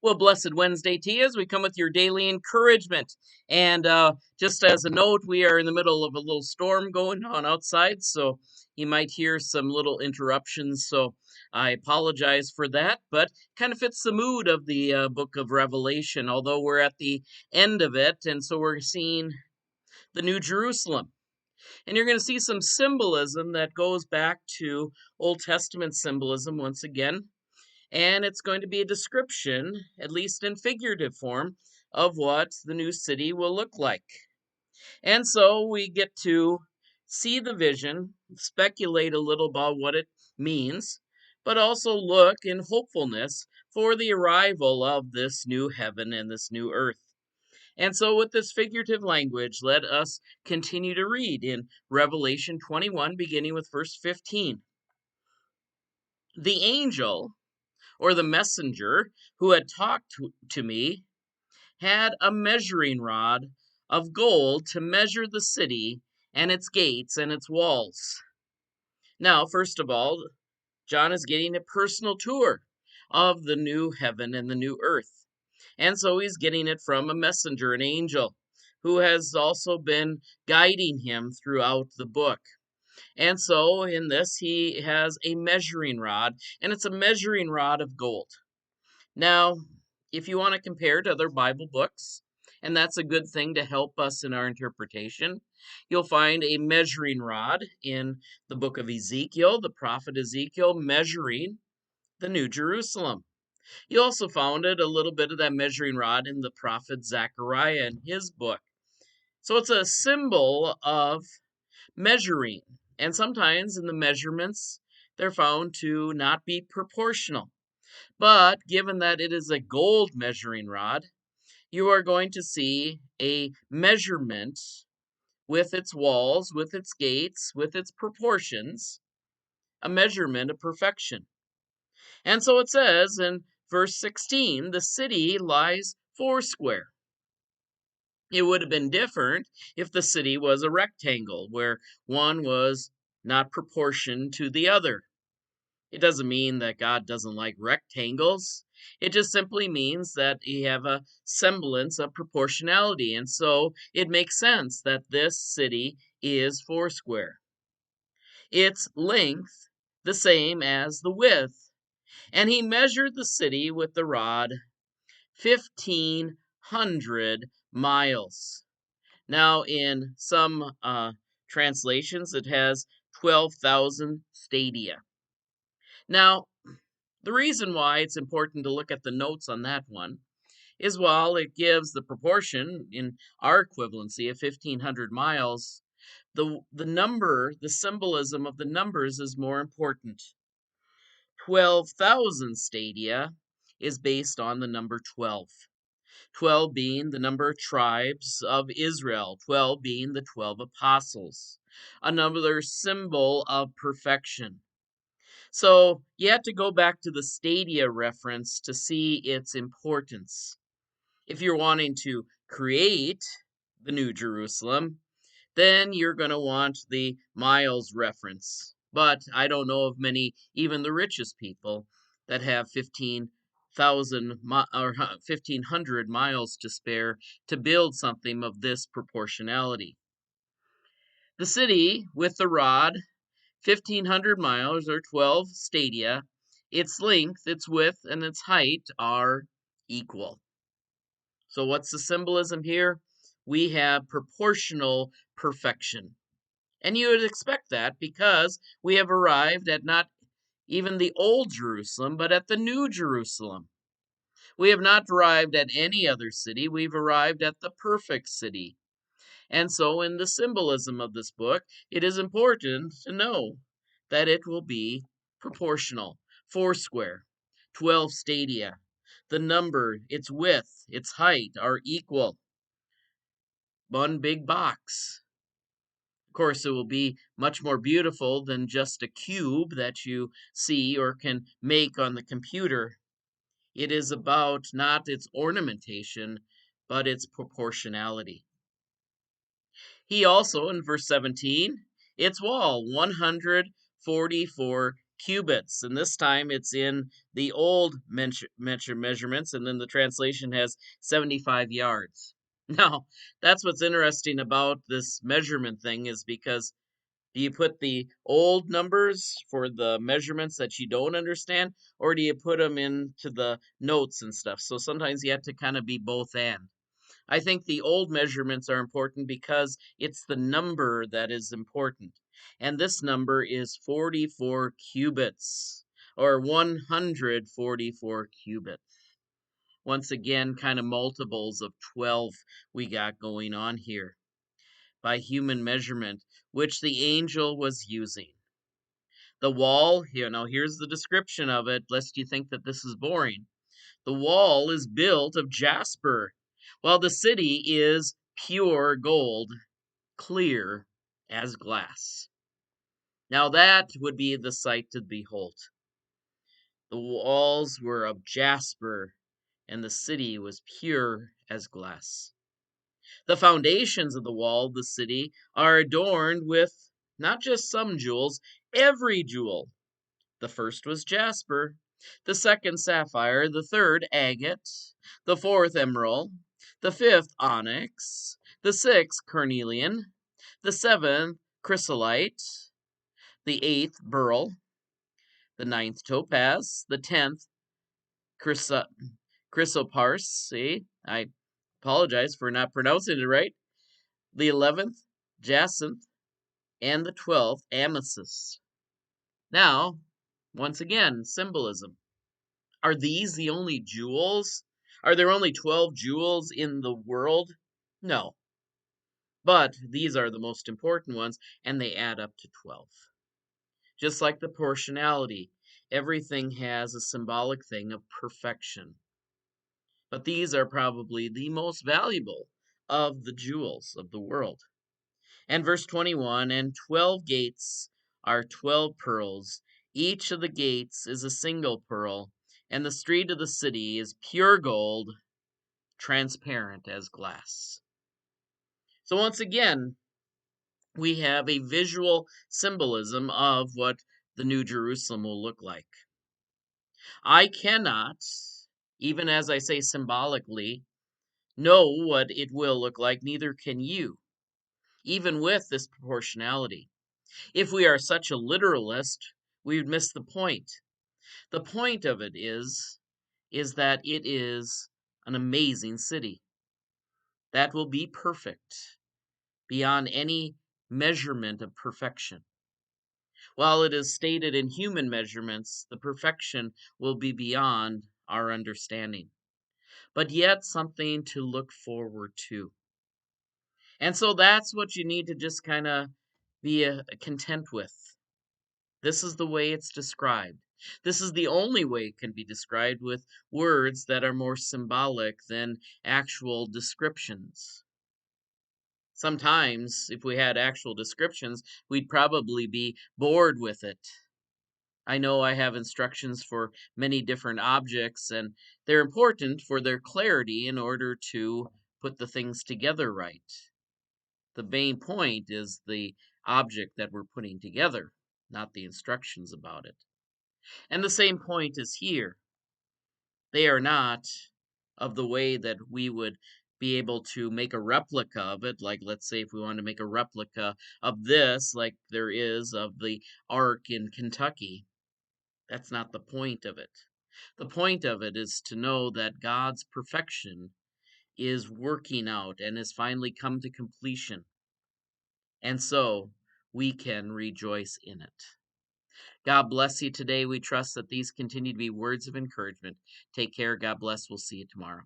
Well, blessed Wednesday to you as we come with your daily encouragement. And just as a note, we are in the middle of a little storm going on outside, so you might hear some little interruptions. So I apologize for that, but kind of fits the mood of the book of Revelation, although we're at the end of it. And so we're seeing the New Jerusalem. And you're going to see some symbolism that goes back to Old Testament symbolism once again. And it's going to be a description, at least in figurative form, of what the new city will look like. And so we get to see the vision, speculate a little about what it means, but also look in hopefulness for the arrival of this new heaven and this new earth. And so, with this figurative language, let us continue to read in Revelation 21, beginning with verse 15. The angel, or the messenger, who had talked to me, had a measuring rod of gold to measure the city and its gates and its walls. Now, first of all, John is getting a personal tour of the new heaven and the new earth. And so he's getting it from a messenger, an angel, who has also been guiding him throughout the book. And so in this, he has a measuring rod, and it's a measuring rod of gold. Now, if you want to compare to other Bible books, and that's a good thing to help us in our interpretation, you'll find a measuring rod in the book of Ezekiel, the prophet Ezekiel measuring the New Jerusalem. You also found it a little bit of that measuring rod in the prophet Zechariah in his book. So it's a symbol of measuring, and sometimes in the measurements, they're found to not be proportional. But given that it is a gold measuring rod, you are going to see a measurement with its walls, with its gates, with its proportions, a measurement of perfection. And so it says in verse 16, the city lies foursquare. It would have been different if the city was a rectangle, where one was not proportioned to the other. It doesn't mean that God doesn't like rectangles. It just simply means that you have a semblance of proportionality. And so it makes sense that this city is foursquare. Its length the same as the width. And he measured the city with the rod 1,500 miles. Now, in some translations, it has 12,000 stadia. Now, the reason why it's important to look at the notes on that one is while it gives the proportion in our equivalency of 1,500 miles, the number, the symbolism of the numbers is more important. 12,000 stadia is based on the number 12. 12 being the number of tribes of Israel, 12 being the 12 apostles, another symbol of perfection. So you have to go back to the stadia reference to see its importance. If you're wanting to create the New Jerusalem, then you're going to want the miles reference. But I don't know of many, even the richest people, that have 15,000 or 1,500 miles to spare to build something of this proportionality. The city with the rod, 1,500 miles or 12 stadia, its length, its width, and its height are equal. So what's the symbolism here? We have proportional perfection. And you would expect that because we have arrived at not even the old Jerusalem, but at the new Jerusalem. We have not arrived at any other city. We've arrived at the perfect city. And so in the symbolism of this book, it is important to know that it will be proportional, foursquare, 12 stadia. The number, its width, its height are equal. One big box. Of course, it will be much more beautiful than just a cube that you see or can make on the computer. It is about not its ornamentation, but its proportionality. He also, in verse 17, its wall 144 cubits. And this time it's in the old measurements, and then the translation has 75 yards. Now, that's what's interesting about this measurement thing, is because do you put the old numbers for the measurements that you don't understand, or do you put them into the notes and stuff? So sometimes you have to kind of be both and. I think the old measurements are important because it's the number that is important. And this number is 44 cubits, or 144 cubits. Once again, kind of multiples of 12 we got going on here by human measurement, which the angel was using. The wall, here now here's the description of it, lest you think that this is boring. The wall is built of jasper, while the city is pure gold, clear as glass. Now that would be the sight to behold. The walls were of jasper, and the city was pure as glass. The foundations of the wall of the city are adorned with not just some jewels, every jewel. The first was jasper, the second sapphire, the third agate, the fourth emerald, the fifth onyx, the sixth carnelian, the seventh chrysolite, the eighth beryl, the ninth topaz, the 10th chrysoprase. See, I apologize for not pronouncing it right. The 11th jacinth, and the 12th amethyst. Now, once again, symbolism. Are these the only jewels? Are there only 12 jewels in the world? No. But these are the most important ones, and they add up to 12. Just like the proportionality, everything has a symbolic thing of perfection. But these are probably the most valuable of the jewels of the world. And verse 21, and 12 gates are 12 pearls. Each of the gates is a single pearl, and the street of the city is pure gold, transparent as glass. So once again, we have a visual symbolism of what the New Jerusalem will look like. I cannot, even as I say symbolically, know what it will look like, neither can you, even with this proportionality. If we are such a literalist, we would miss the point. The point of it is that it is an amazing city that will be perfect beyond any measurement of perfection. While it is stated in human measurements, the perfection will be beyond our understanding, but yet something to look forward to. And so that's what you need to just kind of be content with. This is the way it's described. This is the only way it can be described, with words that are more symbolic than actual descriptions. Sometimes, if we had actual descriptions, we'd probably be bored with it. I know I have instructions for many different objects, and they're important for their clarity in order to put the things together right. The main point is the object that we're putting together, not the instructions about it. And the same point is here. They are not of the way that we would be able to make a replica of it. Like, let's say if we want to make a replica of this, like there is of the Ark in Kentucky. That's not the point of it. The point of it is to know that God's perfection is working out and has finally come to completion. And so we can rejoice in it. God bless you today. We trust that these continue to be words of encouragement. Take care. God bless. We'll see you tomorrow.